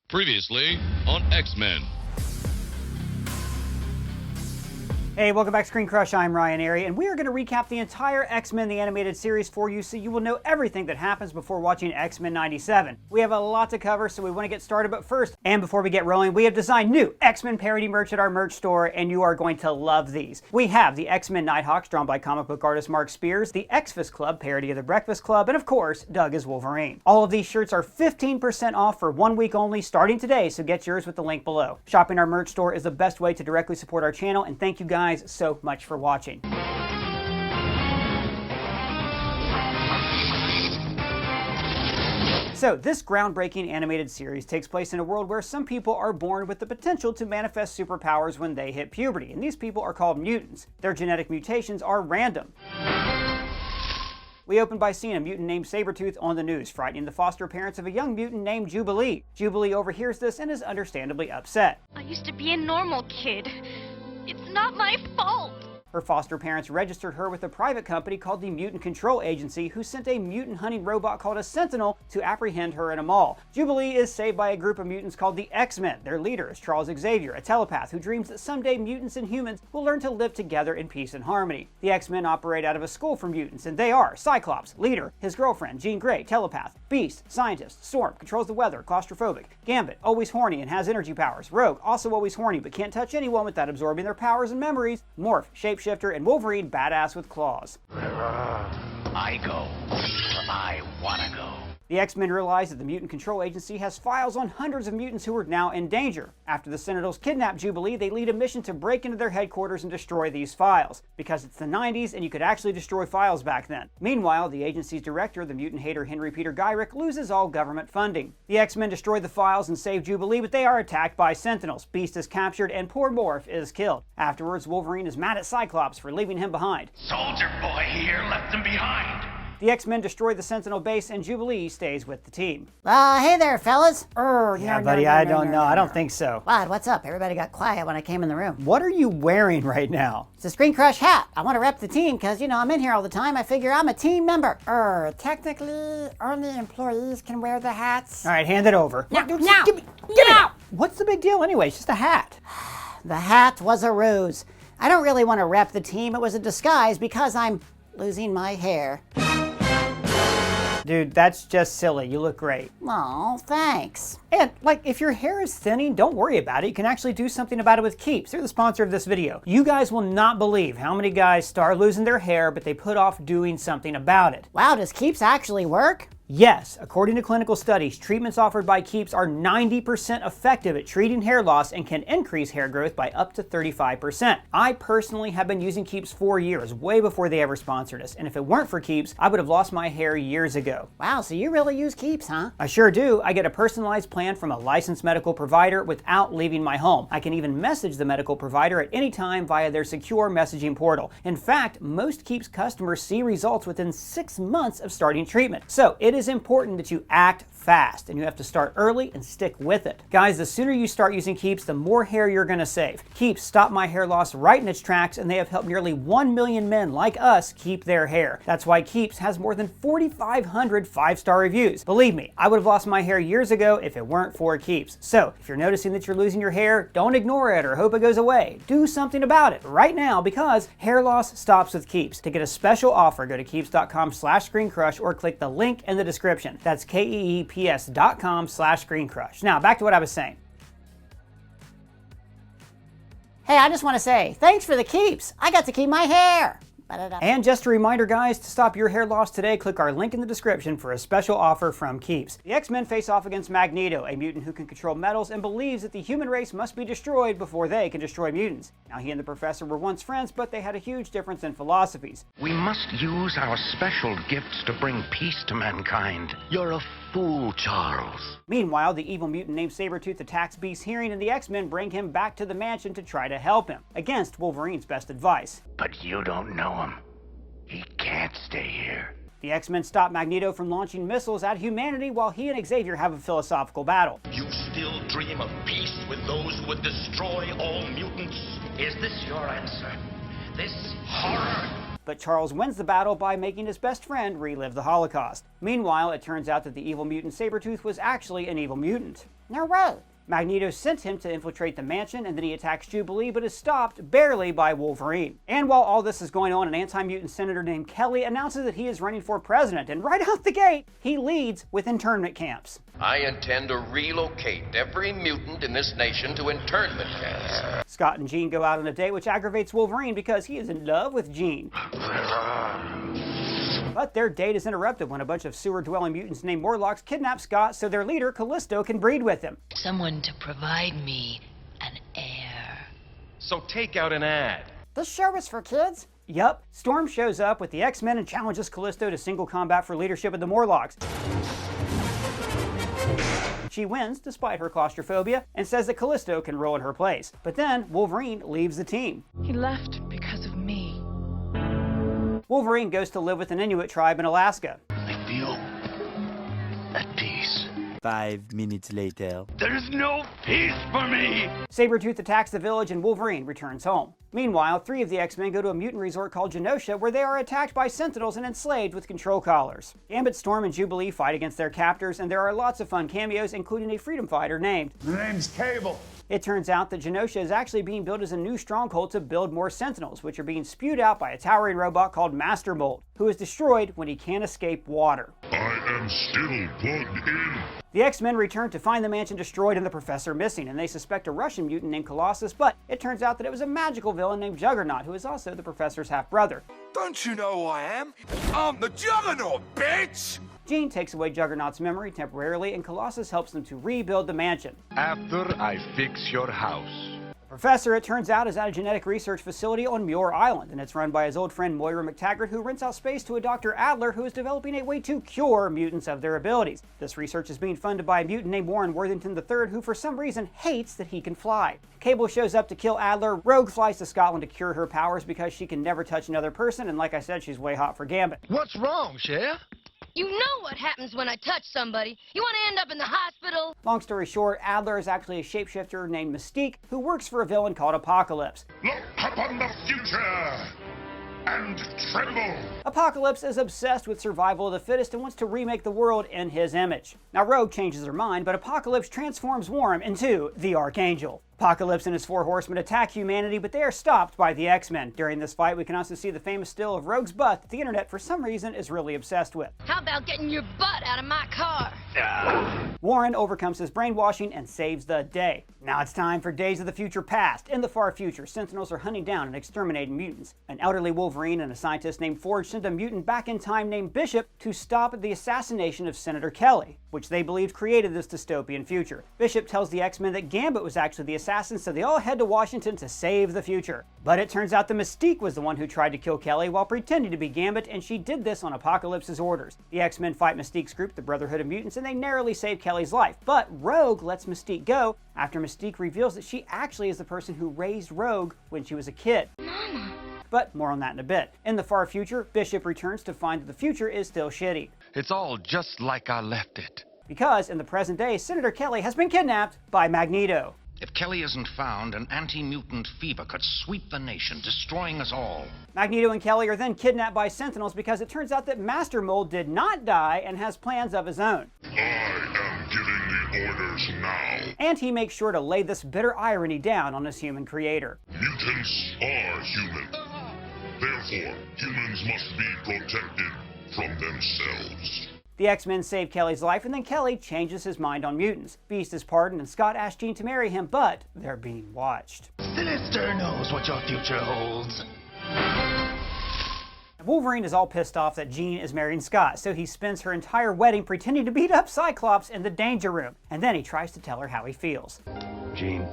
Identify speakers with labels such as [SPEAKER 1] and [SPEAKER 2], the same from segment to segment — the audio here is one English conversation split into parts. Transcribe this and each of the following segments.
[SPEAKER 1] Previously on X-Men.
[SPEAKER 2] Hey, welcome back to ScreenCrush. I'm Ryan Airy, and we are going to recap the entire X-Men the Animated Series for you so you will know everything that happens before watching X-Men 97. We have a lot to cover, so we want to get started, but first, and before we get rolling, we have designed new X-Men parody merch at our merch store, and you are going to love these. We have the X-Men Nighthawks, drawn by comic book artist Mark Spears, the X-Fist Club, parody of the Breakfast Club, and of course, Doug is Wolverine. All of these shirts are 15% off for 1 week only, starting today, so get yours with the link below. Shopping our merch store is the best way to directly support our channel, and thank you guys so much for watching. So, this groundbreaking animated series takes place in a world where some people are born with the potential to manifest superpowers when they hit puberty, and these people are called mutants. Their genetic mutations are random. We open by seeing a mutant named Sabretooth on the news, frightening the foster parents of a young mutant named Jubilee. Jubilee overhears this and is understandably upset.
[SPEAKER 3] I used to be a normal kid. It's not my fault.
[SPEAKER 2] Her foster parents registered her with a private company called the Mutant Control Agency, who sent a mutant hunting robot called a Sentinel to apprehend her in a mall. Jubilee is saved by a group of mutants called the X-Men. Their leader is Charles Xavier, a telepath who dreams that someday mutants and humans will learn to live together in peace and harmony. The X-Men operate out of a school for mutants, and they are Cyclops, leader, his girlfriend, Jean Grey, telepath, Beast, scientist, Storm, controls the weather, claustrophobic, Gambit, always horny and has energy powers, Rogue, also always horny but can't touch anyone without absorbing their powers and memories, Morph, shapeshifter, and Wolverine, badass with claws.
[SPEAKER 4] I go where I wanna go.
[SPEAKER 2] The X-Men realize that the Mutant Control Agency has files on hundreds of mutants who are now in danger. After the Sentinels kidnap Jubilee, they lead a mission to break into their headquarters and destroy these files, because it's the 90s and you could actually destroy files back then. Meanwhile, the agency's director, the mutant hater Henry Peter Gyrick, loses all government funding. The X-Men destroy the files and save Jubilee, but they are attacked by Sentinels. Beast is captured and poor Morph is killed. Afterwards, Wolverine is mad at Cyclops for leaving him behind.
[SPEAKER 4] Soldier boy here left him behind.
[SPEAKER 2] The X-Men destroy the Sentinel base and Jubilee stays with the team.
[SPEAKER 5] Hey there, fellas.
[SPEAKER 2] Yeah, buddy, I don't know. I don't think so.
[SPEAKER 5] What? What's up? Everybody got quiet when I came in the room.
[SPEAKER 2] What are you wearing right now?
[SPEAKER 5] It's a ScreenCrush hat. I want to rep the team because, I'm in here all the time. I figure I'm a team member. Technically, only employees can wear the hats.
[SPEAKER 2] All right, hand it over.
[SPEAKER 5] Now!
[SPEAKER 2] Give me. What's the big deal anyway? It's just a hat.
[SPEAKER 5] The hat was a ruse. I don't really want to rep the team. It was a disguise because I'm losing my hair.
[SPEAKER 2] Dude, that's just silly. You look great.
[SPEAKER 5] Oh, thanks.
[SPEAKER 2] And, if your hair is thinning, don't worry about it. You can actually do something about it with Keeps. They're the sponsor of this video. You guys will not believe how many guys start losing their hair, but they put off doing something about it.
[SPEAKER 5] Wow, does Keeps actually work?
[SPEAKER 2] Yes, according to clinical studies, treatments offered by Keeps are 90% effective at treating hair loss and can increase hair growth by up to 35%. I personally have been using Keeps for years, way before they ever sponsored us, and if it weren't for Keeps, I would have lost my hair years ago.
[SPEAKER 5] Wow, so you really use Keeps, huh?
[SPEAKER 2] I sure do. I get a personalized plan from a licensed medical provider without leaving my home. I can even message the medical provider at any time via their secure messaging portal. In fact, most Keeps customers see results within 6 months of starting treatment. So it is important that you act fast, and you have to start early and stick with it. Guys, the sooner you start using Keeps, the more hair you're gonna save. Keeps stopped my hair loss right in its tracks, and they have helped nearly 1 million men like us keep their hair. That's why Keeps has more than 4,500 5-star reviews. Believe me, I would have lost my hair years ago if it weren't for Keeps. So, if you're noticing that you're losing your hair, don't ignore it or hope it goes away. Do something about it right now, because hair loss stops with Keeps. To get a special offer, go to keeps.com/ScreenCrush or click the link in the description. That's keeps.com/ScreenCrush. Now, back to what I was saying.
[SPEAKER 5] Hey, I just want to say, thanks for the Keeps. I got to keep my hair.
[SPEAKER 2] And just a reminder, guys, to stop your hair loss today, click our link in the description for a special offer from Keeps. The X-Men face off against Magneto, a mutant who can control metals and believes that the human race must be destroyed before they can destroy mutants. Now, he and the Professor were once friends, but they had a huge difference in philosophies.
[SPEAKER 4] We must use our special gifts to bring peace to mankind. You're a fool, Charles.
[SPEAKER 2] Meanwhile, the evil mutant named Sabretooth attacks Beast's hearing, and the X-Men bring him back to the mansion to try to help him, against Wolverine's best advice.
[SPEAKER 4] But you don't know him. He can't stay here.
[SPEAKER 2] The X-Men stop Magneto from launching missiles at humanity while he and Xavier have a philosophical battle.
[SPEAKER 6] You still dream of peace with those who would destroy all mutants? Is this your answer? This horror?
[SPEAKER 2] But Charles wins the battle by making his best friend relive the Holocaust. Meanwhile, it turns out that the evil mutant Sabretooth was actually an evil mutant.
[SPEAKER 5] No way.
[SPEAKER 2] Magneto sent him to infiltrate the mansion, and then he attacks Jubilee, but is stopped barely by Wolverine. And while all this is going on, an anti-mutant senator named Kelly announces that he is running for president, and right out the gate, he leads with internment camps.
[SPEAKER 6] I intend to relocate every mutant in this nation to internment camps.
[SPEAKER 2] Scott and Jean go out on a date, which aggravates Wolverine because he is in love with Jean. But their date is interrupted when a bunch of sewer-dwelling mutants named Morlocks kidnap Scott so their leader, Callisto, can breed with him.
[SPEAKER 7] Someone to provide me an heir.
[SPEAKER 8] So take out an ad.
[SPEAKER 5] This show is for kids?
[SPEAKER 2] Yup, Storm shows up with the X-Men and challenges Callisto to single combat for leadership of the Morlocks. She wins despite her claustrophobia and says that Callisto can rule in her place. But then Wolverine leaves the team.
[SPEAKER 9] He left because of me.
[SPEAKER 2] Wolverine goes to live with an Inuit tribe in Alaska.
[SPEAKER 4] I feel at peace.
[SPEAKER 10] 5 minutes later.
[SPEAKER 4] There is no peace for me!
[SPEAKER 2] Sabretooth attacks the village and Wolverine returns home. Meanwhile, 3 of the X-Men go to a mutant resort called Genosha, where they are attacked by Sentinels and enslaved with control collars. Gambit, Storm, and Jubilee fight against their captors, and there are lots of fun cameos, including a freedom fighter named...
[SPEAKER 11] The name's Cable.
[SPEAKER 2] It turns out that Genosha is actually being built as a new stronghold to build more Sentinels, which are being spewed out by a towering robot called Master Mold, who is destroyed when he can't escape water.
[SPEAKER 11] I am still plugged in.
[SPEAKER 2] The X-Men return to find the mansion destroyed and the Professor missing, and they suspect a Russian mutant named Colossus, but it turns out that it was a magical villain named Juggernaut, who is also the Professor's half-brother.
[SPEAKER 11] Don't you know who I am? I'm the Juggernaut, bitch!
[SPEAKER 2] Jean takes away Juggernaut's memory temporarily, and Colossus helps them to rebuild the mansion.
[SPEAKER 4] After I fix your house.
[SPEAKER 2] The Professor, it turns out, is at a genetic research facility on Muir Island, and it's run by his old friend Moira McTaggart, who rents out space to a Dr. Adler who is developing a way to cure mutants of their abilities. This research is being funded by a mutant named Warren Worthington III, who for some reason hates that he can fly. Cable shows up to kill Adler. Rogue flies to Scotland to cure her powers because she can never touch another person, and like I said, she's way hot for Gambit.
[SPEAKER 8] What's wrong, Cher?
[SPEAKER 3] You know what happens when I touch somebody. You want to end up in the hospital?
[SPEAKER 2] Long story short, Adler is actually a shapeshifter named Mystique, who works for a villain called Apocalypse.
[SPEAKER 11] Look upon the future and tremble.
[SPEAKER 2] Apocalypse is obsessed with survival of the fittest and wants to remake the world in his image. Now Rogue changes her mind, but Apocalypse transforms Worm into the Archangel. Apocalypse and his 4 horsemen attack humanity, but they are stopped by the X-Men. During this fight, we can also see the famous still of Rogue's butt that the internet, for some reason, is really obsessed with.
[SPEAKER 3] How about getting your butt out of my car?
[SPEAKER 2] Warren overcomes his brainwashing and saves the day. Now it's time for Days of the Future Past. In the far future, Sentinels are hunting down and exterminating mutants. An elderly Wolverine and a scientist named Forge sent a mutant back in time named Bishop to stop the assassination of Senator Kelly, which they believed created this dystopian future. Bishop tells the X-Men that Gambit was actually the assassin, so they all head to Washington to save the future. But it turns out the Mystique was the one who tried to kill Kelly while pretending to be Gambit, and she did this on Apocalypse's orders. The X-Men fight Mystique's group, the Brotherhood of Mutants, and they narrowly save Kelly's life. But Rogue lets Mystique go after Mystique reveals that she actually is the person who raised Rogue when she was a kid.
[SPEAKER 3] Mama.
[SPEAKER 2] But more on that in a bit. In the far future, Bishop returns to find that the future is still shitty.
[SPEAKER 4] It's all just like I left it.
[SPEAKER 2] Because in the present day, Senator Kelly has been kidnapped by Magneto.
[SPEAKER 4] If Kelly isn't found, an anti-mutant fever could sweep the nation, destroying us all.
[SPEAKER 2] Magneto and Kelly are then kidnapped by Sentinels because it turns out that Master Mold did not die and has plans of his own.
[SPEAKER 11] I am giving the orders now.
[SPEAKER 2] And he makes sure to lay this bitter irony down on his human creator.
[SPEAKER 11] Mutants are human. Therefore, humans must be protected from themselves.
[SPEAKER 2] The X-Men save Kelly's life, and then Kelly changes his mind on mutants. Beast is pardoned, and Scott asks Jean to marry him, but they're being watched.
[SPEAKER 6] Sinister knows what your future holds.
[SPEAKER 2] Wolverine is all pissed off that Jean is marrying Scott, so he spends her entire wedding pretending to beat up Cyclops in the danger room, and then he tries to tell her how he feels.
[SPEAKER 4] Jean,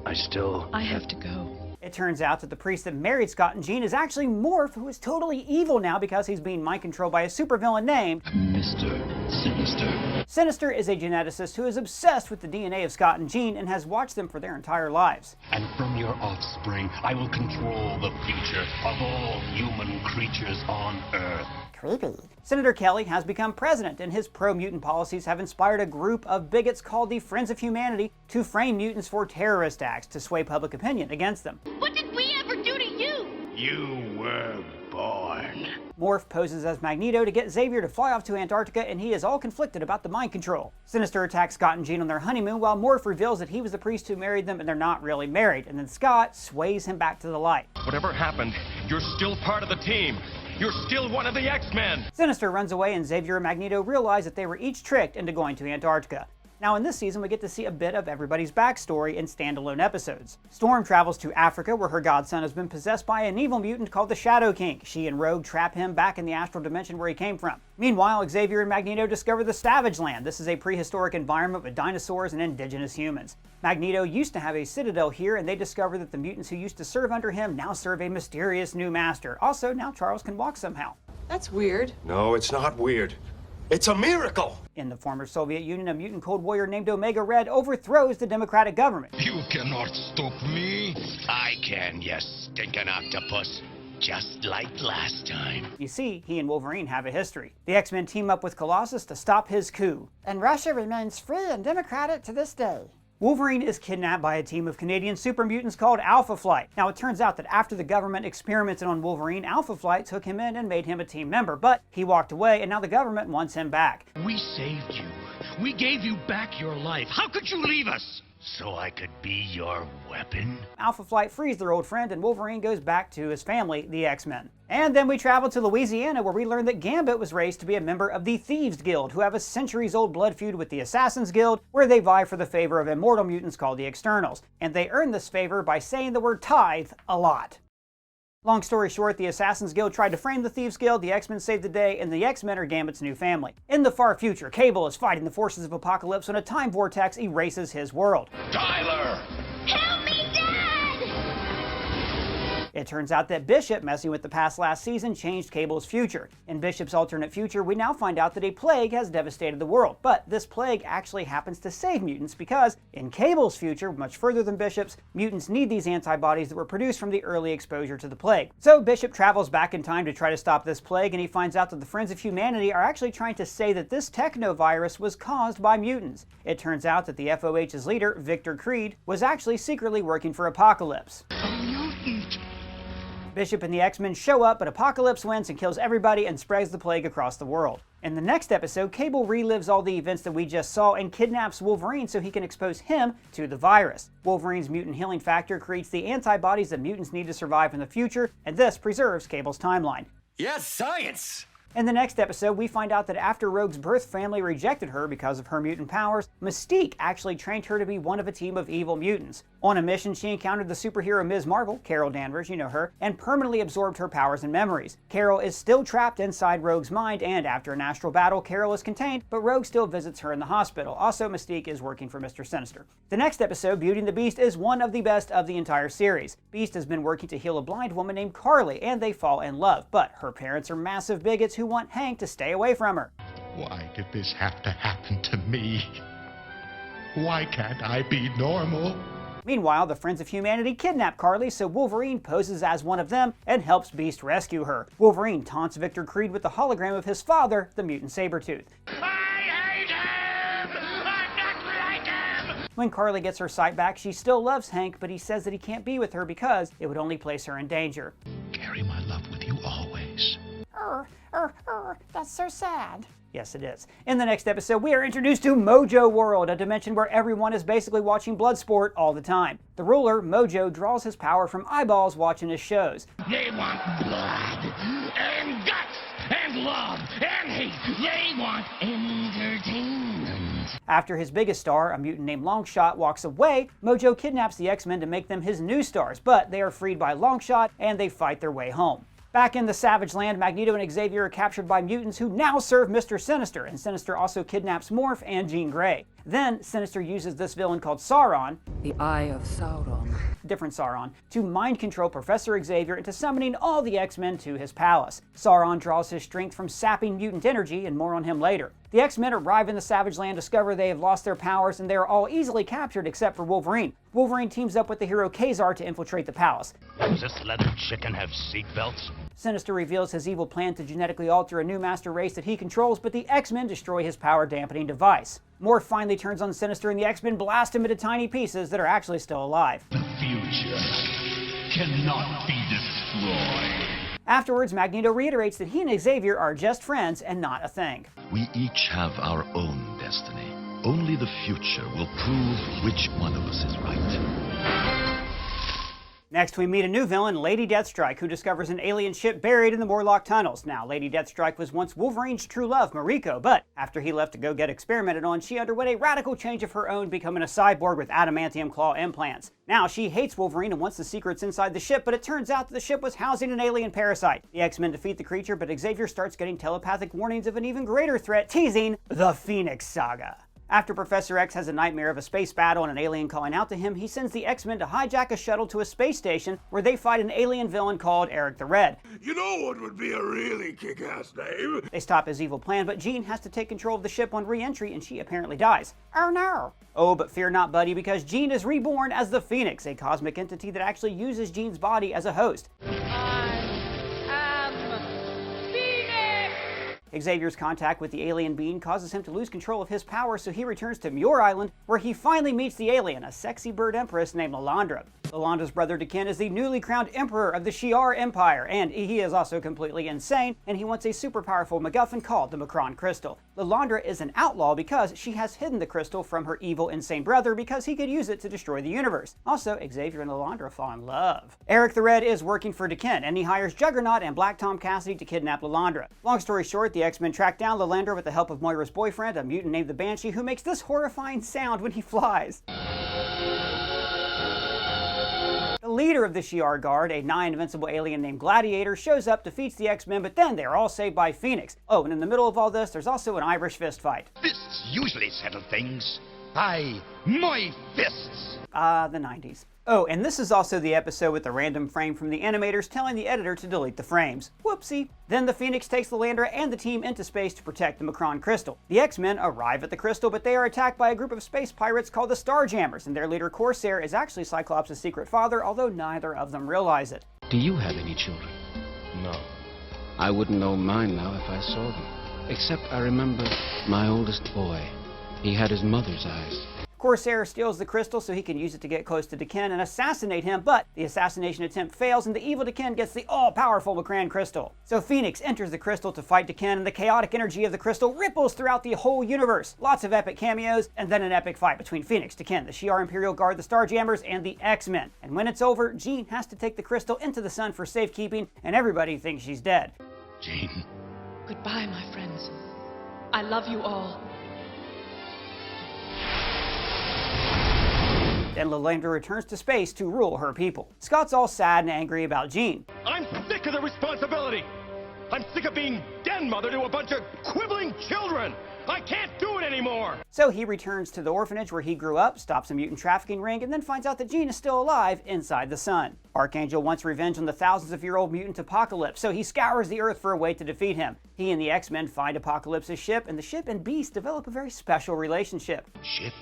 [SPEAKER 9] I have to go.
[SPEAKER 2] It turns out that the priest that married Scott and Jean is actually Morph, who is totally evil now because he's being mind-controlled by a supervillain named
[SPEAKER 6] Mr. Sinister.
[SPEAKER 2] Sinister is a geneticist who is obsessed with the DNA of Scott and Jean and has watched them for their entire lives.
[SPEAKER 6] And from your offspring, I will control the future of all human creatures on Earth.
[SPEAKER 5] Creepy.
[SPEAKER 2] Senator Kelly has become president, and his pro-mutant policies have inspired a group of bigots called the Friends of Humanity to frame mutants for terrorist acts to sway public opinion against them.
[SPEAKER 3] What did we ever do to you?
[SPEAKER 6] You were born.
[SPEAKER 2] Morph poses as Magneto to get Xavier to fly off to Antarctica, and he is all conflicted about the mind control. Sinister attacks Scott and Jean on their honeymoon, while Morph reveals that he was the priest who married them and they're not really married, and then Scott sways him back to the light.
[SPEAKER 8] Whatever happened, you're still part of the team. You're still one of the X-Men.
[SPEAKER 2] Sinister runs away, and Xavier and Magneto realize that they were each tricked into going to Antarctica. Now in this season, we get to see a bit of everybody's backstory in standalone episodes. Storm travels to Africa, where her godson has been possessed by an evil mutant called the Shadow King. She and Rogue trap him back in the astral dimension where he came from. Meanwhile, Xavier and Magneto discover the Savage Land. This is a prehistoric environment with dinosaurs and indigenous humans. Magneto used to have a citadel here, and they discover that the mutants who used to serve under him now serve a mysterious new master. Also, now Charles can walk somehow.
[SPEAKER 12] That's weird.
[SPEAKER 11] No, it's not weird. It's a miracle!
[SPEAKER 2] In the former Soviet Union, a mutant cold warrior named Omega Red overthrows the democratic government.
[SPEAKER 1] You cannot stop me.
[SPEAKER 4] I can, you stinking octopus. Just like last time.
[SPEAKER 2] You see, he and Wolverine have a history. The X-Men team up with Colossus to stop his coup.
[SPEAKER 5] And Russia remains free and democratic to this day.
[SPEAKER 2] Wolverine is kidnapped by a team of Canadian super mutants called Alpha Flight. Now it turns out that after the government experimented on Wolverine, Alpha Flight took him in and made him a team member, but he walked away and now the government wants him back.
[SPEAKER 6] We saved you. We gave you back your life. How could you leave us?
[SPEAKER 4] So I could be your weapon?
[SPEAKER 2] Alpha Flight frees their old friend and Wolverine goes back to his family, the X-Men. And then we travel to Louisiana, where we learn that Gambit was raised to be a member of the Thieves Guild, who have a centuries-old blood feud with the Assassins Guild, where they vie for the favor of immortal mutants called the Externals. And they earn this favor by saying the word tithe a lot. Long story short, the Assassins Guild tried to frame the Thieves Guild, the X-Men saved the day, and the X-Men are Gambit's new family. In the far future, Cable is fighting the forces of Apocalypse when a time vortex erases his world.
[SPEAKER 11] Tyler!
[SPEAKER 3] Help me, Dad!
[SPEAKER 2] It turns out that Bishop, messing with the past last season, changed Cable's future. In Bishop's alternate future, we now find out that a plague has devastated the world, but this plague actually happens to save mutants because, in Cable's future, much further than Bishop's, mutants need these antibodies that were produced from the early exposure to the plague. So Bishop travels back in time to try to stop this plague, and he finds out that the Friends of Humanity are actually trying to say that this technovirus was caused by mutants. It turns out that the FOH's leader, Victor Creed, was actually secretly working for Apocalypse.
[SPEAKER 11] A mutant!
[SPEAKER 2] Bishop and the X-Men show up, but Apocalypse wins and kills everybody and spreads the plague across the world. In the next episode, Cable relives all the events that we just saw and kidnaps Wolverine so he can expose him to the virus. Wolverine's mutant healing factor creates the antibodies that mutants need to survive in the future, and this preserves Cable's timeline.
[SPEAKER 11] Yes, science!
[SPEAKER 2] In the next episode, we find out that after Rogue's birth family rejected her because of her mutant powers, Mystique actually trained her to be one of a team of evil mutants. On a mission, she encountered the superhero Ms. Marvel, Carol Danvers, you know her, and permanently absorbed her powers and memories. Carol is still trapped inside Rogue's mind, and after an astral battle, Carol is contained, but Rogue still visits her in the hospital. Also, Mystique is working for Mr. Sinister. The next episode, Beauty and the Beast, is one of the best of the entire series. Beast has been working to heal a blind woman named Carly, and they fall in love, but her parents are massive bigots who want Hank to stay away from her.
[SPEAKER 11] Why did this have to happen to me? Why can't I be normal?
[SPEAKER 2] Meanwhile, the Friends of Humanity kidnap Carly, so Wolverine poses as one of them and helps Beast rescue her. Wolverine taunts Victor Creed with the hologram of his father, the mutant Sabretooth.
[SPEAKER 11] I hate him! I'm not like him!
[SPEAKER 2] When Carly gets her sight back, she still loves Hank, but he says that he can't be with her because it would only place her in danger.
[SPEAKER 11] Carry my love with you always.
[SPEAKER 5] That's so sad.
[SPEAKER 2] Yes, it is. In the next episode, we are introduced to Mojo World, a dimension where everyone is basically watching Bloodsport all the time. The ruler, Mojo, draws his power from eyeballs watching his shows.
[SPEAKER 6] They want blood, and guts, and love, and hate. They want entertainment.
[SPEAKER 2] After his biggest star, a mutant named Longshot, walks away, Mojo kidnaps the X-Men to make them his new stars, but they are freed by Longshot, and they fight their way home. Back in the Savage Land, Magneto and Xavier are captured by mutants who now serve Mr. Sinister, and Sinister also kidnaps Morph and Jean Grey. Then, Sinister uses this villain called Sauron,
[SPEAKER 12] The Eye of Sauron,
[SPEAKER 2] different Sauron, to mind control Professor Xavier into summoning all the X-Men to his palace. Sauron draws his strength from sapping mutant energy, and more on him later. The X-Men arrive in the Savage Land, discover they have lost their powers, and they are all easily captured except for Wolverine. Wolverine teams up with the hero Kazar to infiltrate the palace.
[SPEAKER 4] Does this leather chicken have seatbelts?
[SPEAKER 2] Sinister reveals his evil plan to genetically alter a new master race that he controls, but the X-Men destroy his power-dampening device. Morph finally turns on Sinister, and the X-Men blast him into tiny pieces that are actually still alive.
[SPEAKER 6] The future cannot be destroyed.
[SPEAKER 2] Afterwards, Magneto reiterates that he and Xavier are just friends and not a thing.
[SPEAKER 13] We each have our own destiny. Only the future will prove which one of us is right.
[SPEAKER 2] Next, we meet a new villain, Lady Deathstrike, who discovers an alien ship buried in the Morlock tunnels. Now, Lady Deathstrike was once Wolverine's true love, Mariko, but after he left to go get experimented on, she underwent a radical change of her own, becoming a cyborg with adamantium claw implants. Now, she hates Wolverine and wants the secrets inside the ship, but it turns out that the ship was housing an alien parasite. The X-Men defeat the creature, but Xavier starts getting telepathic warnings of an even greater threat, teasing the Phoenix Saga. After Professor X has a nightmare of a space battle and an alien calling out to him, he sends the X-Men to hijack a shuttle to a space station where they fight an alien villain called Eric the Red.
[SPEAKER 14] You know what would be a really kick-ass name?
[SPEAKER 2] They stop his evil plan, but Jean has to take control of the ship on re-entry and she apparently dies.
[SPEAKER 5] Oh no!
[SPEAKER 2] Oh, but fear not, buddy, because Jean is reborn as the Phoenix, a cosmic entity that actually uses Jean's body as a host. Xavier's contact with the alien being causes him to lose control of his power, so he returns to Muir Island, where he finally meets the alien, a sexy bird empress named Lilandra. Lilandra's brother Daken is the newly crowned emperor of the Shi'ar Empire, and he is also completely insane, and he wants a super powerful MacGuffin called the Macron Crystal. Lilandra is an outlaw because she has hidden the crystal from her evil, insane brother because he could use it to destroy the universe. Also, Xavier and Lilandra fall in love. Eric the Red is working for Daken, and he hires Juggernaut and Black Tom Cassidy to kidnap Lilandra. Long story short, the X-Men track down Lilandra with the help of Moira's boyfriend, a mutant named the Banshee, who makes this horrifying sound when he flies. The leader of the Shi'ar Guard, a nigh-invincible alien named Gladiator, shows up, defeats the X-Men, but then they are all saved by Phoenix. Oh, and in the middle of all this, there's also an Irish fist fight.
[SPEAKER 6] Fists usually settle things. Aye, my fists!
[SPEAKER 2] The 90s. Oh, and this is also the episode with the random frame from the animators telling the editor to delete the frames. Whoopsie. Then the Phoenix takes Lilandra and the team into space to protect the Macron Crystal. The X-Men arrive at the crystal, but they are attacked by a group of space pirates called the Starjammers, and their leader Corsair is actually Cyclops' secret father, although neither of them realize it.
[SPEAKER 15] Do you have any children?
[SPEAKER 6] No.
[SPEAKER 15] I wouldn't know mine now if I saw them. Except I remember my oldest boy. He had his mother's eyes.
[SPEAKER 2] Corsair steals the crystal so he can use it to get close to Daken and assassinate him, but the assassination attempt fails and the evil Daken gets the all-powerful Macron Crystal. So Phoenix enters the crystal to fight Daken, and the chaotic energy of the crystal ripples throughout the whole universe. Lots of epic cameos, and then an epic fight between Phoenix, Daken, the Shi'ar Imperial Guard, the Starjammers, and the X-Men. And when it's over, Jean has to take the crystal into the sun for safekeeping, and everybody thinks she's dead.
[SPEAKER 6] Jean.
[SPEAKER 12] Goodbye, my friends. I love you all.
[SPEAKER 2] Then Lilandra returns to space to rule her people. Scott's all sad and angry about Jean.
[SPEAKER 8] I'm sick of the responsibility! I'm sick of being den mother to a bunch of quibbling children! I can't do it anymore!
[SPEAKER 2] So he returns to the orphanage where he grew up, stops a mutant trafficking ring, and then finds out that Jean is still alive inside the sun. Archangel wants revenge on the thousands-of-year-old mutant Apocalypse, so he scours the Earth for a way to defeat him. He and the X-Men find Apocalypse's ship, and the ship and Beast develop a very special relationship.
[SPEAKER 6] Ship,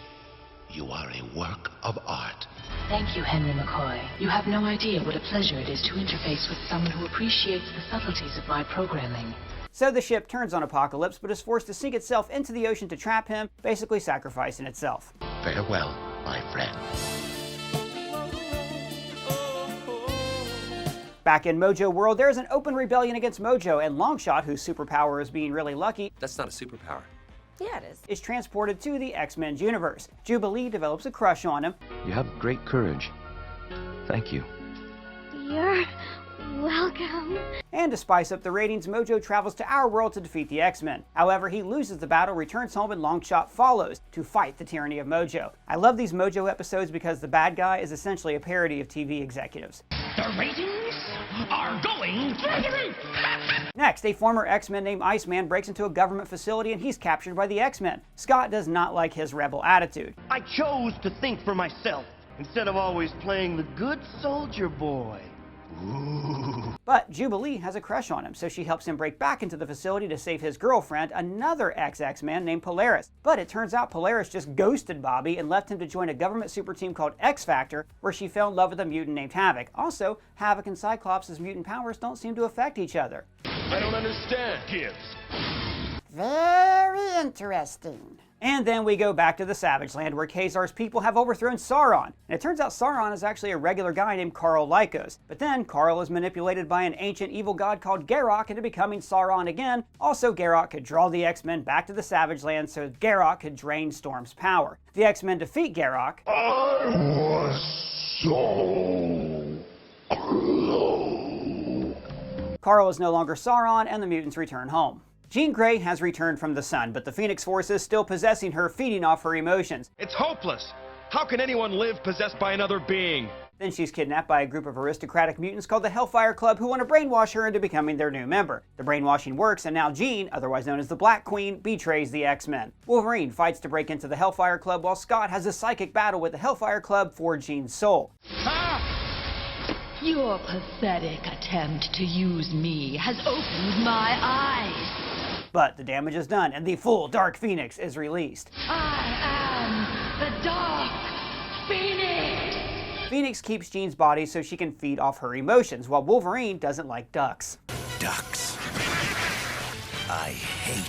[SPEAKER 6] you are a work of art.
[SPEAKER 7] Thank you, Henry McCoy. You have no idea what a pleasure it is to interface with someone who appreciates the subtleties of my programming.
[SPEAKER 2] So the ship turns on Apocalypse, but is forced to sink itself into the ocean to trap him, basically sacrificing itself.
[SPEAKER 6] Farewell, my friend.
[SPEAKER 2] Back in Mojo World, there is an open rebellion against Mojo, and Longshot, whose superpower is being really lucky—
[SPEAKER 16] That's not a superpower.
[SPEAKER 5] Yeah, it
[SPEAKER 2] is transported to the X-Men's universe. Jubilee develops a crush on him.
[SPEAKER 15] You have great courage. Thank you.
[SPEAKER 17] You're welcome.
[SPEAKER 2] And to spice up the ratings, Mojo travels to our world to defeat the X-Men. However, he loses the battle, returns home, and Longshot follows to fight the tyranny of Mojo. I love these Mojo episodes because the bad guy is essentially a parody of TV executives.
[SPEAKER 6] The ratings are going through the roof!
[SPEAKER 2] Next, a former X-Men named Iceman breaks into a government facility and he's captured by the X-Men. Scott does not like his rebel attitude.
[SPEAKER 18] I chose to think for myself instead of always playing the good soldier boy.
[SPEAKER 2] Ooh. But Jubilee has a crush on him, so she helps him break back into the facility to save his girlfriend, another X-Man named Polaris. But it turns out Polaris just ghosted Bobby and left him to join a government super team called X-Factor, where she fell in love with a mutant named Havoc. Also, Havoc and Cyclops' mutant powers don't seem to affect each other.
[SPEAKER 8] I don't understand, kids.
[SPEAKER 5] Very interesting.
[SPEAKER 2] And then we go back to the Savage Land where Khazar's people have overthrown Sauron. And it turns out Sauron is actually a regular guy named Khal Lycos. But then Khal is manipulated by an ancient evil god called Garok into becoming Sauron again. Also, Garok could draw the X-Men back to the Savage Land so Garok could drain Storm's power. The X-Men defeat Garok.
[SPEAKER 14] I was so close.
[SPEAKER 2] Khal is no longer Sauron and the mutants return home. Jean Grey has returned from the sun, but the Phoenix Force is still possessing her, feeding off her emotions.
[SPEAKER 8] It's hopeless! How can anyone live possessed by another being?
[SPEAKER 2] Then she's kidnapped by a group of aristocratic mutants called the Hellfire Club who want to brainwash her into becoming their new member. The brainwashing works, and now Jean, otherwise known as the Black Queen, betrays the X-Men. Wolverine fights to break into the Hellfire Club while Scott has a psychic battle with the Hellfire Club for Jean's soul.
[SPEAKER 7] Your pathetic attempt to use me has opened my eyes.
[SPEAKER 2] But the damage is done, and the full Dark Phoenix is released.
[SPEAKER 7] I am the Dark Phoenix!
[SPEAKER 2] Phoenix keeps Jean's body so she can feed off her emotions, while Wolverine doesn't like ducks.
[SPEAKER 16] Ducks. I hate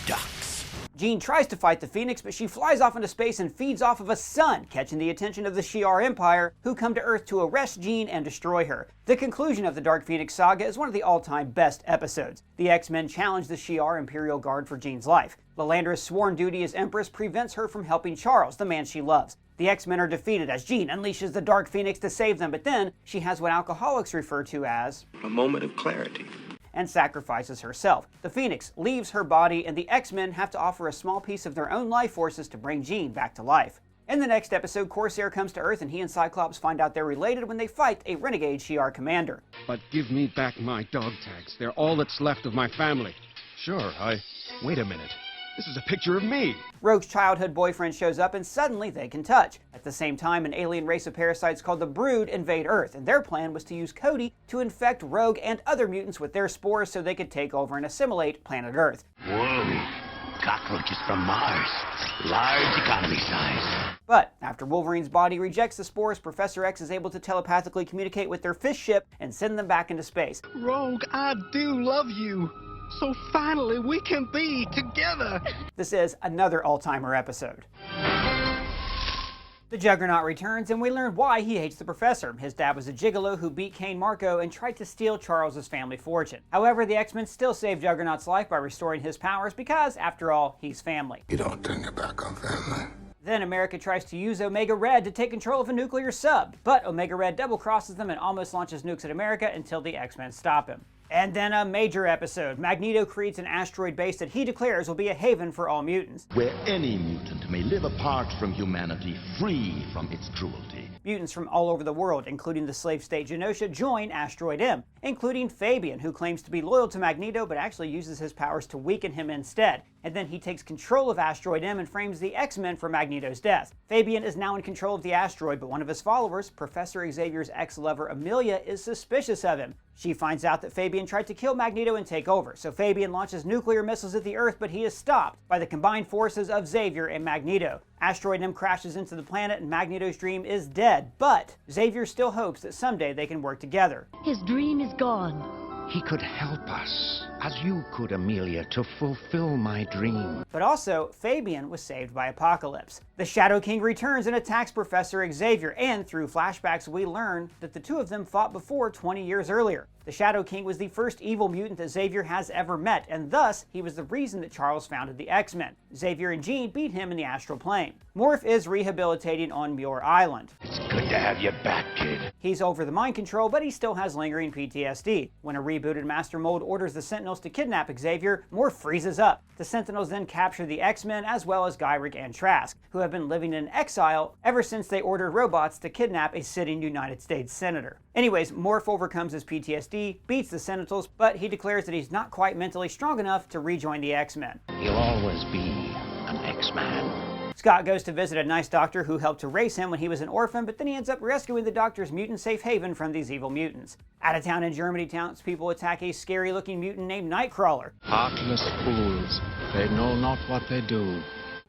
[SPEAKER 16] ducks.
[SPEAKER 2] Jean tries to fight the Phoenix, but she flies off into space and feeds off of a sun, catching the attention of the Shi'ar Empire, who come to Earth to arrest Jean and destroy her. The conclusion of the Dark Phoenix Saga is one of the all-time best episodes. The X-Men challenge the Shi'ar Imperial Guard for Jean's life. Lilandra's sworn duty as Empress prevents her from helping Charles, the man she loves. The X-Men are defeated as Jean unleashes the Dark Phoenix to save them, but then she has what alcoholics refer to as
[SPEAKER 19] a moment of clarity,
[SPEAKER 2] and sacrifices herself. The Phoenix leaves her body, and the X-Men have to offer a small piece of their own life forces to bring Jean back to life. In the next episode, Corsair comes to Earth and he and Cyclops find out they're related when they fight a renegade Shi'ar commander.
[SPEAKER 15] But give me back my dog tags. They're all that's left of my family.
[SPEAKER 8] Sure, Wait a minute. This is a picture of me.
[SPEAKER 2] Rogue's childhood boyfriend shows up and suddenly they can touch. At the same time, an alien race of parasites called the Brood invade Earth, and their plan was to use Cody to infect Rogue and other mutants with their spores so they could take over and assimilate planet Earth.
[SPEAKER 4] Whoa, cockroaches from Mars. Large economy size.
[SPEAKER 2] But after Wolverine's body rejects the spores, Professor X is able to telepathically communicate with their fish ship and send them back into space.
[SPEAKER 18] Rogue, I do love you. So finally we can be together.
[SPEAKER 2] This is another all-timer episode. The Juggernaut returns, and we learn why he hates the Professor. His dad was a gigolo who beat Cain Marko and tried to steal Charles's family fortune. However, the X-Men still save Juggernaut's life by restoring his powers because, after all, he's family.
[SPEAKER 14] You don't turn your back on family.
[SPEAKER 2] Then America tries to use Omega Red to take control of a nuclear sub, but Omega Red double-crosses them and almost launches nukes at America until the X-Men stop him. And then a major episode. Magneto creates an asteroid base that he declares will be a haven for all mutants,
[SPEAKER 13] where any mutant may live apart from humanity, free from its cruelty.
[SPEAKER 2] Mutants from all over the world, including the slave state Genosha, join Asteroid M, including Fabian, who claims to be loyal to Magneto but actually uses his powers to weaken him instead. And then he takes control of Asteroid M and frames the X-Men for Magneto's death. Fabian is now in control of the asteroid, but one of his followers, Professor Xavier's ex-lover Amelia, is suspicious of him. She finds out that Fabian tried to kill Magneto and take over, so Fabian launches nuclear missiles at the Earth, but he is stopped by the combined forces of Xavier and Magneto. Asteroid M crashes into the planet and Magneto's dream is dead, but Xavier still hopes that someday they can work together.
[SPEAKER 3] His dream is gone.
[SPEAKER 4] He could help us, as you could, Amelia, to fulfill my dream.
[SPEAKER 2] But also, Fabian was saved by Apocalypse. The Shadow King returns and attacks Professor Xavier, and through flashbacks we learn that the two of them fought before 20 years earlier. The Shadow King was the first evil mutant that Xavier has ever met, and thus, he was the reason that Charles founded the X-Men. Xavier and Jean beat him in the astral plane. Morph is rehabilitating on Muir Island.
[SPEAKER 4] It's good to have you back, kid.
[SPEAKER 2] He's over the mind control, but he still has lingering PTSD. When a rebooted Master Mold orders the Sentinels to kidnap Xavier, Morph freezes up. The Sentinels then capture the X-Men as well as Gyrick and Trask, who have been living in exile ever since they ordered robots to kidnap a sitting United States senator. Anyways, Morph overcomes his PTSD, beats the Sentinels, but he declares that he's not quite mentally strong enough to rejoin the X-Men.
[SPEAKER 4] He'll always be an X-Man.
[SPEAKER 2] Scott goes to visit a nice doctor who helped to raise him when he was an orphan, but then he ends up rescuing the doctor's mutant safe haven from these evil mutants. Out of town in Germany, townspeople attack a scary-looking mutant named Nightcrawler.
[SPEAKER 15] Heartless fools. They know not what they do.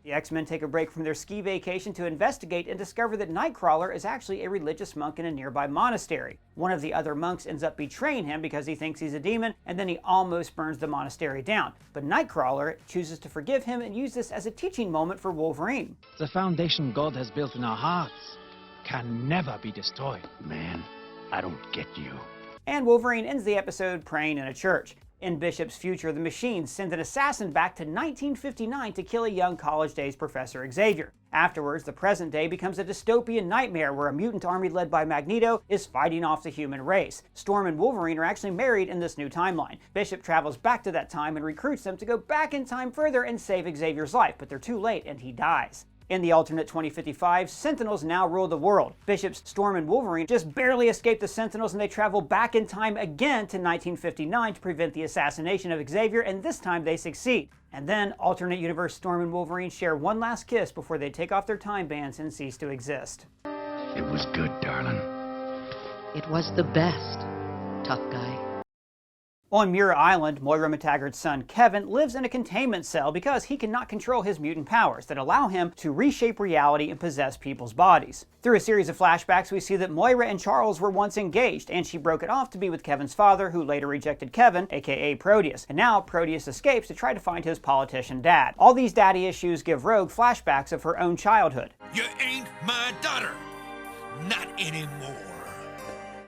[SPEAKER 2] The X-Men take a break from their ski vacation to investigate and discover that Nightcrawler is actually a religious monk in a nearby monastery. One of the other monks ends up betraying him because he thinks he's a demon, and then he almost burns the monastery down. But Nightcrawler chooses to forgive him and use this as a teaching moment for Wolverine.
[SPEAKER 19] The foundation God has built in our hearts can never be destroyed.
[SPEAKER 4] Man, I don't get you.
[SPEAKER 2] And Wolverine ends the episode praying in a church. In Bishop's future, the Machines send an assassin back to 1959 to kill a young college-days Professor Xavier. Afterwards, the present day becomes a dystopian nightmare where a mutant army led by Magneto is fighting off the human race. Storm and Wolverine are actually married in this new timeline. Bishop travels back to that time and recruits them to go back in time further and save Xavier's life, but they're too late and he dies. In the alternate 2055, Sentinels now rule the world. Bishop's Storm and Wolverine just barely escape the Sentinels and they travel back in time again to 1959 to prevent the assassination of Xavier, and this time they succeed. And then, alternate universe Storm and Wolverine share one last kiss before they take off their time bands and cease to exist.
[SPEAKER 4] It was good, darling.
[SPEAKER 20] It was the best, tough guy.
[SPEAKER 2] On Muir Island, Moira McTaggart's son Kevin lives in a containment cell because he cannot control his mutant powers that allow him to reshape reality and possess people's bodies. Through a series of flashbacks, we see that Moira and Charles were once engaged, and she broke it off to be with Kevin's father, who later rejected Kevin, aka Proteus. And now Proteus escapes to try to find his politician dad. All these daddy issues give Rogue flashbacks of her own childhood.
[SPEAKER 16] You ain't my daughter. Not anymore.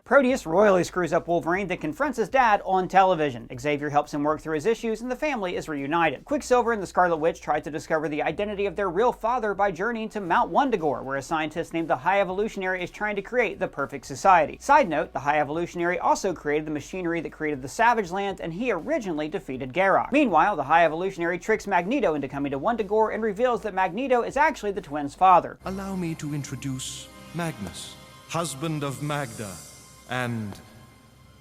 [SPEAKER 2] Proteus royally screws up Wolverine, then confronts his dad on television. Xavier helps him work through his issues, and the family is reunited. Quicksilver and the Scarlet Witch try to discover the identity of their real father by journeying to Mount Wundagore, where a scientist named the High Evolutionary is trying to create the perfect society. Side note, the High Evolutionary also created the machinery that created the Savage Lands, and he originally defeated Garrock. Meanwhile, the High Evolutionary tricks Magneto into coming to Wundagore and reveals that Magneto is actually the twins' father.
[SPEAKER 21] Allow me to introduce Magnus, husband of Magda, and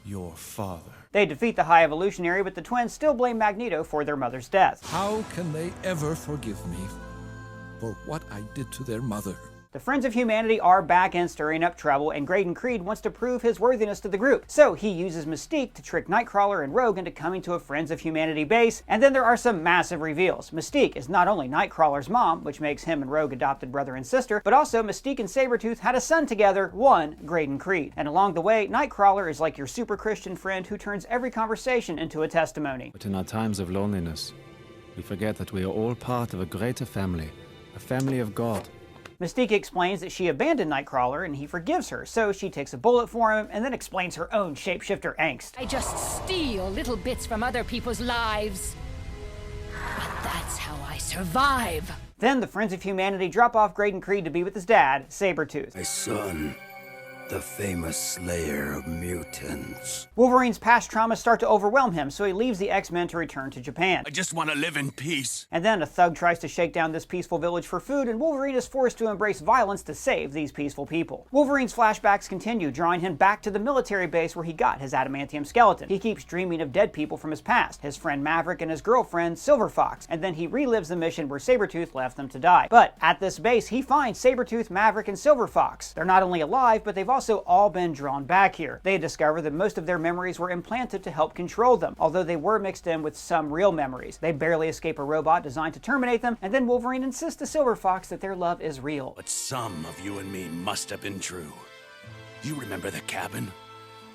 [SPEAKER 21] your father.
[SPEAKER 2] They defeat the High Evolutionary, but the twins still blame Magneto for their mother's death.
[SPEAKER 21] How can they ever forgive me for what I did to their mother?
[SPEAKER 2] The Friends of Humanity are back and stirring up trouble, and Graydon Creed wants to prove his worthiness to the group. So he uses Mystique to trick Nightcrawler and Rogue into coming to a Friends of Humanity base, and then there are some massive reveals. Mystique is not only Nightcrawler's mom, which makes him and Rogue adopted brother and sister, but also Mystique and Sabretooth had a son together, one Graydon Creed. And along the way, Nightcrawler is like your super Christian friend who turns every conversation into a testimony.
[SPEAKER 15] But in our times of loneliness, we forget that we are all part of a greater family, a family of God.
[SPEAKER 2] Mystique explains that she abandoned Nightcrawler and he forgives her, so she takes a bullet for him and then explains her own shapeshifter angst.
[SPEAKER 22] I just steal little bits from other people's lives. But that's how I survive.
[SPEAKER 2] Then the Friends of Humanity drop off Graydon Creed to be with his dad, Sabretooth.
[SPEAKER 16] My son, the famous slayer of mutants.
[SPEAKER 2] Wolverine's past traumas start to overwhelm him, so he leaves the X-Men to return to Japan.
[SPEAKER 16] I just want to live in peace.
[SPEAKER 2] And then a thug tries to shake down this peaceful village for food, and Wolverine is forced to embrace violence to save these peaceful people. Wolverine's flashbacks continue, drawing him back to the military base where he got his adamantium skeleton. He keeps dreaming of dead people from his past, his friend Maverick and his girlfriend Silver Fox, and then he relives the mission where Sabretooth left them to die. But at this base, he finds Sabretooth, Maverick, and Silver Fox. They're not only alive, but they've also all been drawn back here. They discover that most of their memories were implanted to help control them, although they were mixed in with some real memories. They barely escape a robot designed to terminate them, and then Wolverine insists to Silver Fox that their love is real.
[SPEAKER 16] But some of you and me must have been true. You remember the cabin?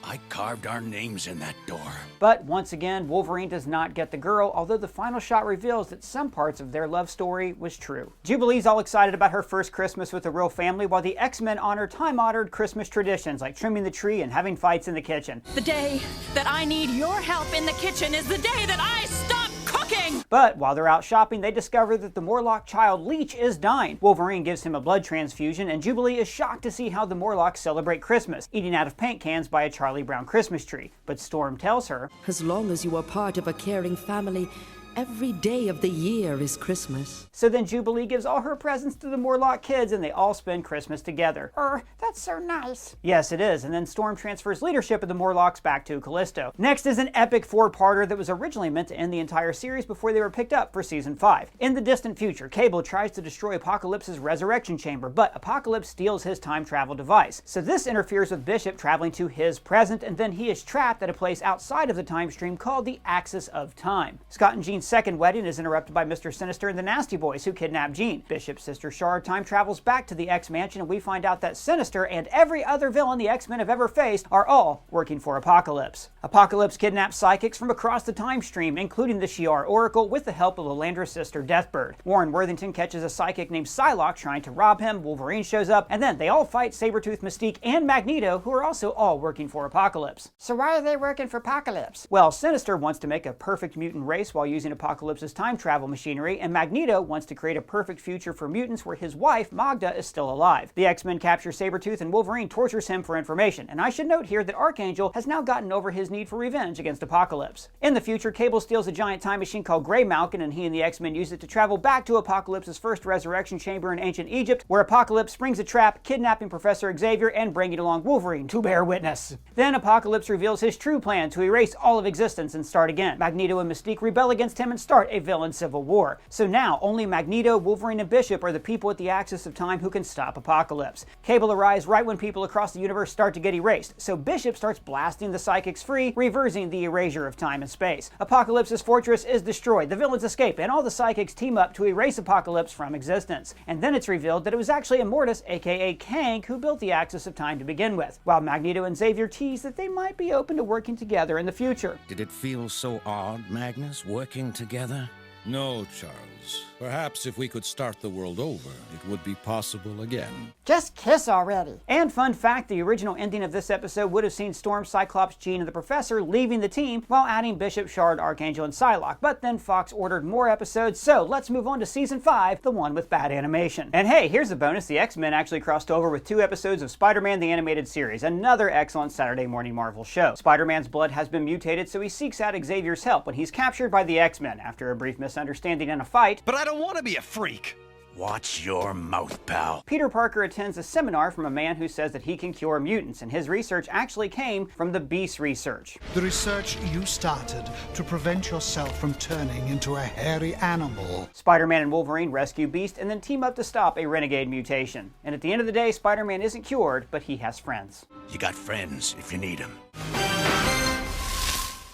[SPEAKER 16] I carved our names in that door.
[SPEAKER 2] But once again, Wolverine does not get the girl, although the final shot reveals that some parts of their love story was true. Jubilee's all excited about her first Christmas with a real family, while the X-Men honor time-honored Christmas traditions like trimming the tree and having fights in the kitchen.
[SPEAKER 22] The day that I need your help in the kitchen is the day that I stop cooking!
[SPEAKER 2] But while they're out shopping, they discover that the Morlock child Leech is dying. Wolverine gives him a blood transfusion, and Jubilee is shocked to see how the Morlocks celebrate Christmas, eating out of paint cans by a Charlie Brown Christmas tree. But Storm tells her,
[SPEAKER 23] as long as you are part of a caring family, every day of the year is Christmas.
[SPEAKER 2] So then Jubilee gives all her presents to the Morlock kids and they all spend Christmas together.
[SPEAKER 5] That's so nice.
[SPEAKER 2] Yes, it is. And then Storm transfers leadership of the Morlocks back to Callisto. Next is an epic four-parter that was originally meant to end the entire series before they were picked up for season 5. In the distant future, Cable tries to destroy Apocalypse's resurrection chamber, but Apocalypse steals his time travel device. So this interferes with Bishop traveling to his present, and then he is trapped at a place outside of the time stream called the Axis of Time. Scott and Jean Wolverine's second wedding is interrupted by Mr. Sinister and the Nasty Boys, who kidnap Jean. Bishop's sister Shard time travels back to the X-Mansion, and we find out that Sinister and every other villain the X-Men have ever faced are all working for Apocalypse. Apocalypse kidnaps psychics from across the time stream, including the Shi'ar Oracle, with the help of Lilandra's sister Deathbird. Warren Worthington catches a psychic named Psylocke trying to rob him, Wolverine shows up, and then they all fight Sabretooth, Mystique, and Magneto, who are also all working for Apocalypse.
[SPEAKER 5] So why are they working for Apocalypse?
[SPEAKER 2] Well, Sinister wants to make a perfect mutant race while using Apocalypse's time travel machinery, and Magneto wants to create a perfect future for mutants where his wife, Magda, is still alive. The X-Men capture Sabretooth, and Wolverine tortures him for information. And I should note here that Archangel has now gotten over his need for revenge against Apocalypse. In the future, Cable steals a giant time machine called Grey Malkin, and he and the X-Men use it to travel back to Apocalypse's first resurrection chamber in ancient Egypt, where Apocalypse springs a trap, kidnapping Professor Xavier and bringing along Wolverine to bear witness. Then Apocalypse reveals his true plan to erase all of existence and start again. Magneto and Mystique rebel against him and start a villain civil war. So now only Magneto, Wolverine, and Bishop are the people at the axis of time who can stop Apocalypse. Cable arrives right when people across the universe start to get erased, so Bishop starts blasting the psychics free, reversing the erasure of time and space. Apocalypse's fortress is destroyed, the villains escape, and all the psychics team up to erase Apocalypse from existence. And then it's revealed that it was actually Immortus, aka Kang, who built the axis of time to begin with, while Magneto and Xavier tease that they might be open to working together in the future.
[SPEAKER 16] Did it feel so odd, Magnus, working together?
[SPEAKER 1] No, Charles. Perhaps if we could start the world over, it would be possible again.
[SPEAKER 5] Just kiss already.
[SPEAKER 2] And fun fact, the original ending of this episode would have seen Storm, Cyclops, Jean, and the Professor leaving the team while adding Bishop, Shard, Archangel, and Psylocke. But then Fox ordered more episodes, so let's move on to Season 5, the one with bad animation. And hey, here's a bonus. The X-Men actually crossed over with 2 episodes of Spider-Man the Animated Series, another excellent Saturday morning Marvel show. Spider-Man's blood has been mutated, so he seeks out Xavier's help when he's captured by the X-Men after a brief misunderstanding and a fight.
[SPEAKER 16] But I don't want to be a freak. Watch your mouth, pal.
[SPEAKER 2] Peter Parker attends a seminar from a man who says that he can cure mutants, and his research actually came from the Beast research.
[SPEAKER 9] The research you started to prevent yourself from turning into a hairy animal.
[SPEAKER 2] Spider-Man and Wolverine rescue Beast and then team up to stop a renegade mutation. And at the end of the day, Spider-Man isn't cured, but he has friends.
[SPEAKER 16] You got friends if you need them.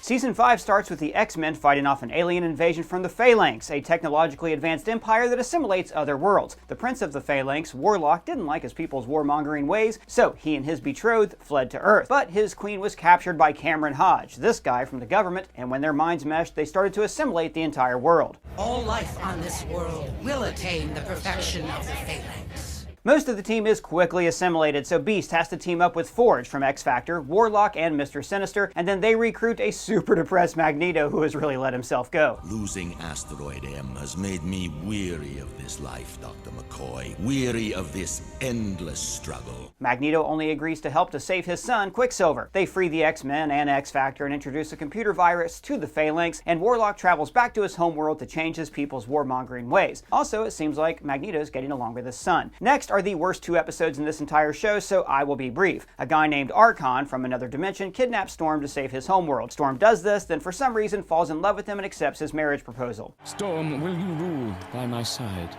[SPEAKER 2] Season 5 starts with the X-Men fighting off an alien invasion from the Phalanx, a technologically advanced empire that assimilates other worlds. The prince of the Phalanx, Warlock, didn't like his people's warmongering ways, so he and his betrothed fled to Earth. But his queen was captured by Cameron Hodge, this guy from the government, and when their minds meshed, they started to assimilate the entire world.
[SPEAKER 10] All life on this world will attain the perfection of the Phalanx.
[SPEAKER 2] Most of the team is quickly assimilated, so Beast has to team up with Forge from X-Factor, Warlock, and Mr. Sinister, and then they recruit a super depressed Magneto who has really let himself go.
[SPEAKER 13] Losing Asteroid M has made me weary of this life, Dr. McCoy. Weary of this endless struggle.
[SPEAKER 2] Magneto only agrees to help to save his son, Quicksilver. They free the X-Men and X-Factor and introduce a computer virus to the Phalanx, and Warlock travels back to his homeworld to change his people's warmongering ways. Also, it seems like Magneto's getting along with his son. Next are the worst 2 episodes in this entire show, so I will be brief. A guy named Archon from another dimension kidnaps Storm to save his homeworld. Storm does this, then for some reason falls in love with him and accepts his marriage proposal.
[SPEAKER 15] Storm, will you rule by my side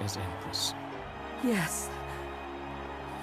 [SPEAKER 15] as Empress?
[SPEAKER 23] Yes.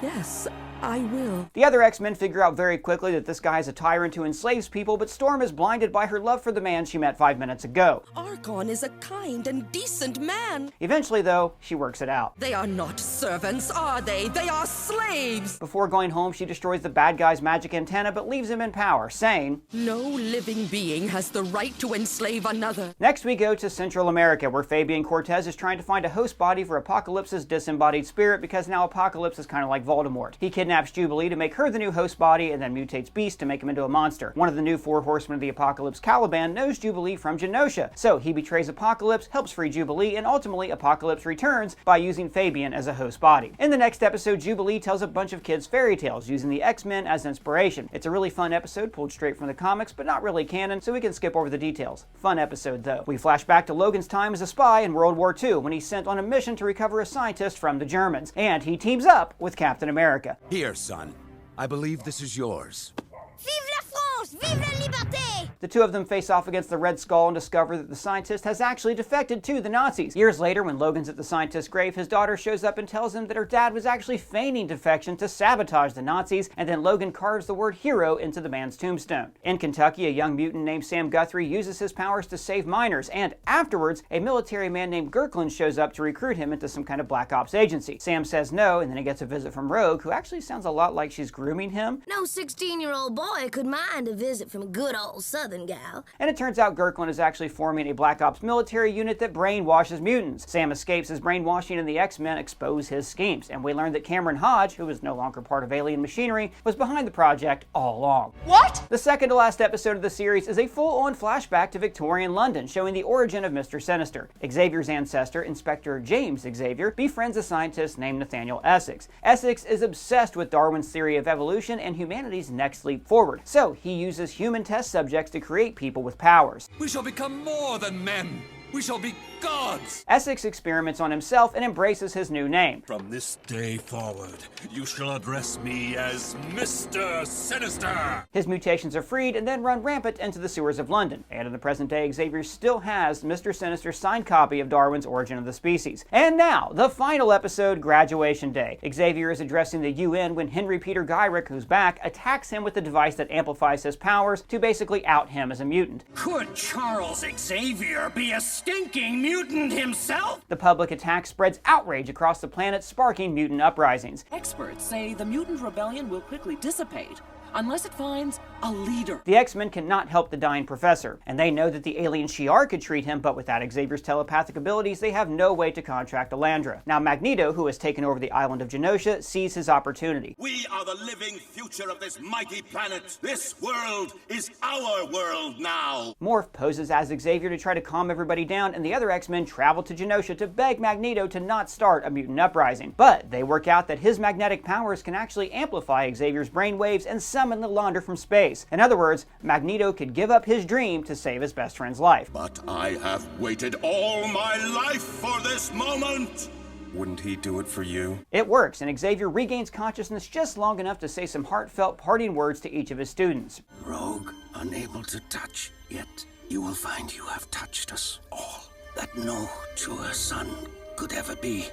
[SPEAKER 23] Yes, I will.
[SPEAKER 2] The other X-Men figure out very quickly that this guy is a tyrant who enslaves people, but Storm is blinded by her love for the man she met 5 minutes ago.
[SPEAKER 23] Archon is a kind and decent man.
[SPEAKER 2] Eventually, though, she works it out.
[SPEAKER 23] They are not servants, are they? They are slaves!
[SPEAKER 2] Before going home, she destroys the bad guy's magic antenna, but leaves him in power, saying,
[SPEAKER 23] "No living being has the right to enslave another."
[SPEAKER 2] Next, we go to Central America, where Fabian Cortez is trying to find a host body for Apocalypse's disembodied spirit, because now Apocalypse is kind of like Voldemort. He kidnaps Jubilee to make her the new host body, and then mutates Beast to make him into a monster. One of the new 4 horsemen of the Apocalypse, Caliban, knows Jubilee from Genosha, so he betrays Apocalypse, helps free Jubilee, and ultimately Apocalypse returns by using Fabian as a host body. In the next episode, Jubilee tells a bunch of kids fairy tales, using the X-Men as inspiration. It's a really fun episode, pulled straight from the comics, but not really canon, so we can skip over the details. Fun episode, though. We flash back to Logan's time as a spy in World War II, when he's sent on a mission to recover a scientist from the Germans, and he teams up with Captain America.
[SPEAKER 16] Here, son. I believe this is yours.
[SPEAKER 17] Vive la France! Vive la liberté!
[SPEAKER 2] The two of them face off against the Red Skull and discover that the scientist has actually defected to the Nazis. Years later, when Logan's at the scientist's grave, his daughter shows up and tells him that her dad was actually feigning defection to sabotage the Nazis, and then Logan carves the word hero into the man's tombstone. In Kentucky, a young mutant named Sam Guthrie uses his powers to save miners, and afterwards, a military man named Gurkland shows up to recruit him into some kind of black ops agency. Sam says no, and then he gets a visit from Rogue, who actually sounds a lot like she's grooming him.
[SPEAKER 6] No 16-year-old boy could mind a visit from a good old Southern gal.
[SPEAKER 2] And it turns out Gurkland is actually forming a black ops military unit that brainwashes mutants. Sam escapes his brainwashing, and the X-Men expose his schemes, and we learn that Cameron Hodge, who is no longer part of alien machinery, was behind the project all along.
[SPEAKER 5] What?
[SPEAKER 2] The second to last episode of the series is a full-on flashback to Victorian London, showing the origin of Mr. Sinister. Xavier's ancestor, Inspector James Xavier, befriends a scientist named Nathaniel Essex. Essex is obsessed with Darwin's theory of evolution and humanity's next leap forward, so he uses human test subjects to create people with powers.
[SPEAKER 11] We shall become more than men. We shall be gods!
[SPEAKER 2] Essex experiments on himself and embraces his new name.
[SPEAKER 11] From this day forward, you shall address me as Mr. Sinister!
[SPEAKER 2] His mutations are freed and then run rampant into the sewers of London. And in the present day, Xavier still has Mr. Sinister's signed copy of Darwin's Origin of the Species. And now, the final episode, Graduation Day. Xavier is addressing the UN when Henry Peter Gyrick, who's back, attacks him with a device that amplifies his powers to basically out him as a mutant.
[SPEAKER 12] Could Charles Xavier be a stinking mutant himself?
[SPEAKER 2] The public attack spreads outrage across the planet, sparking mutant uprisings.
[SPEAKER 24] Experts say the mutant rebellion will quickly dissipate unless it finds a leader.
[SPEAKER 2] The X-Men cannot help the dying professor, and they know that the alien Shi'ar could treat him, but without Xavier's telepathic abilities, they have no way to contract Alandra. Now Magneto, who has taken over the island of Genosha, sees his opportunity.
[SPEAKER 25] We are the living future of this mighty planet. This world is our world now.
[SPEAKER 2] Morph poses as Xavier to try to calm everybody down, and the other X-Men travel to Genosha to beg Magneto to not start a mutant uprising. But they work out that his magnetic powers can actually amplify Xavier's brainwaves and summon the Launder from space. In other words, Magneto could give up his dream to save his best friend's life.
[SPEAKER 25] But I have waited all my life for this moment.
[SPEAKER 8] Wouldn't he do it for you?
[SPEAKER 2] It works, and Xavier regains consciousness just long enough to say some heartfelt parting words to each of his students.
[SPEAKER 25] Rogue, unable to touch, yet you will find you have touched us all. That no truer son could ever be.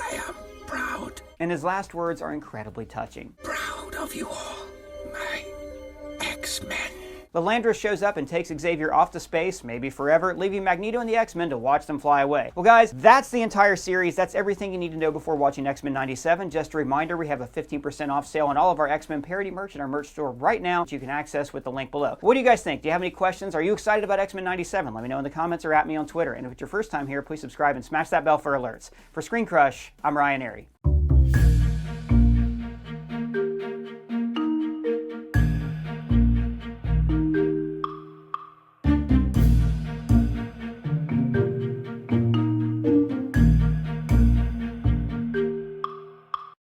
[SPEAKER 25] I am proud.
[SPEAKER 2] And his last words are incredibly touching.
[SPEAKER 25] Proud of you all, my X-Men.
[SPEAKER 2] Lilandra shows up and takes Xavier off to space, maybe forever, leaving Magneto and the X-Men to watch them fly away. Well guys, that's the entire series. That's everything you need to know before watching X-Men 97. Just a reminder, we have a 15% off sale on all of our X-Men parody merch in our merch store right now, which you can access with the link below. What do you guys think? Do you have any questions? Are you excited about X-Men 97? Let me know in the comments or at me on Twitter. And if it's your first time here, please subscribe and smash that bell for alerts. For ScreenCrush, I'm Ryan Airy.